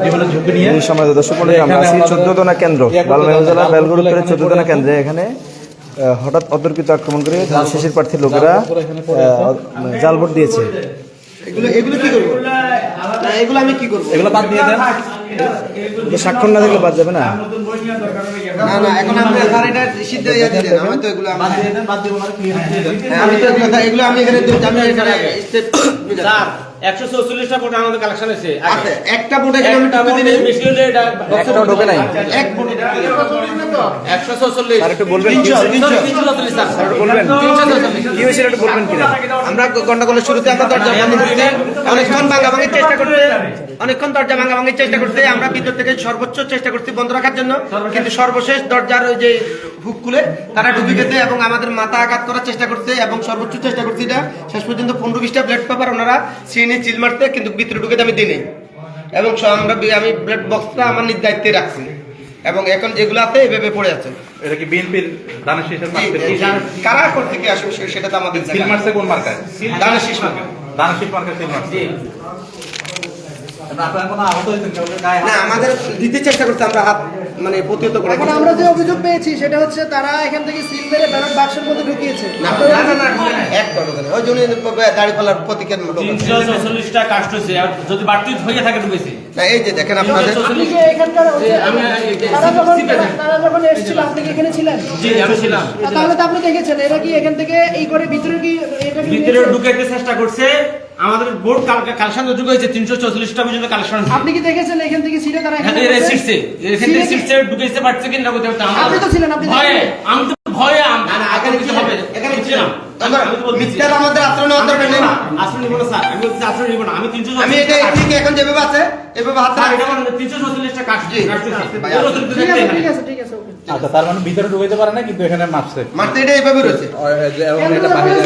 বিভিন্ন ঝুঁকি নিয়ে সময় দর্শক মণ্ডলী আমরা আছি 14 কেন্দ্র লালমাই জেলার বেলগুড় উত্তরের 14 কেন্দ্রে। এখানে হঠাৎ অতর্কিত আক্রমণ করে ধান শেষের প্রার্থীর লোকেরা জাল ভোট দিয়েছে। এগুলো কি করবো? এগুলো আমি কি করবো? এগুলো বাদ দিয়ে দেন। স্বাক্ষর না থাকলে বাদ যাবে না। না এখন আমরা স্যার এটা সিদ্ধ ইয়া দিলেন। আমি তো এগুলো বাদ দিয়ে দেন, বাদ দিব মানে কি দিয়ে দেন। আমি তো এগুলো আমি এখানে আমি এখানে স্টেপ স্যার 144টা ভোট আমাদের কালেকশন আছে আছে। একটা ভোট এখানে আমি টিপে দিলে বেশি হলে এটা একটাও ঢোকে নাই। এক ভোট 144 আর একটু বলবেন কি হয়েছিল? 344 স্যার একটু বলবেন কি হয়েছিল একটু বলবেন কিনা? আমরা গন্ডগোলের শুরুতে আমরা দরজা বন্ধ করতে অনেকক্ষণ ভাঙাভাঙির চেষ্টা করতে অনেকক্ষণ দরজা ভাঙাভাঙির চেষ্টা করতে আমরা ভিতর থেকে সর্বোচ্চ চেষ্টা করছি বন্ধ রাখার জন্য, কিন্তু সর্বশেষ দরজার ওই যে হুক খুলে তারা ঢুকে গেছে এবং আমাদের মাথা আঘাত করার চেষ্টা করছে এবং সর্বোচ্চ চেষ্টা করছি এটা শেষ পর্যন্ত 15-20টা ব্লেড পেপার ওনারা সিনে চিল মারতে, কিন্তু ভিতরে ঢুকে আমি দিই নাই এবং আমি ব্লেড বক্সটা আমার নিজ দায়িত্বে রাখছি এবং এখন যেগুলো আছে এভাবে পড়ে আছে। এটা কি বিএনপির দানের শেষের কারা করতে কি আসবে সেটা তো আমাদের সিল মারছে কোন মার্কায়? দানের শেষ মার্কা। দানের শেষ মার্কায় সিল মারছে। আপনারা কোনো আহত হয়েছেন কেউ গায়ে? না, আমাদের দিতে চেষ্টা করতে আমরা হাত মানে প্রতিহত করে। এখন আমরা যে অভিযোগ পেয়েছি সেটা হচ্ছে তারা এখান থেকে সিল মেরে ব্যালট বাক্সের মধ্যে ঢুকিয়েছে। না এক ঘটনা ওই জন্য দাড়িপাল্লার প্রতীকের মতো 344টা কাস্ট হয়েছে, আর যদি বাড়তি হয়ে থাকে ঢুকেছে। না এই যে দেখেন আপনাদের আপনি কি এখানকার তারা যখন এসেছিল আপনি কি এখানে ছিলেন? জি আমি ছিলাম। তাহলে তো আপনি দেখেছেন এরা কি এখান থেকে এই করে ভিতরে কি এটা কি ভিতরে ঢুকাইতে চেষ্টা করছে। আমাদের বোর্ড কালেকশন ঢুকে হয়েছে 344টা পর্যন্ত কালেকশন। আপনি কি দেখেছেন এখান থেকে সিলে তারা এখানে এখানে সিটছে, এখানে সিটছে ঢুকাইতে পারছে কিনা বলতে পারতাম। আপনি তো ছিলেন, আপনি ভয়ে আমি তো ভয়ে না এখানে কি হবে? এখানে ছিলাম। মিথ্যার আমাদের আশ্রয় নেওয়ার দরকার নেই। আশ্রয় নিব না স্যার, আমি বলছি আশ্রয় নিব না। আমি 344 আমি এটা ঠিক এখন যেভাবে আছে এভাবে হাত স্যার, এটা মানে 344টা কাস্ট ঠিক আছে ওকে। আচ্ছা, তার মানে ভিতরে ঢুকাইতে পারে না, কিন্তু এখানে মারছে। মারতে এটা এইভাবে রয়েছে। এবং এটা বাহিরে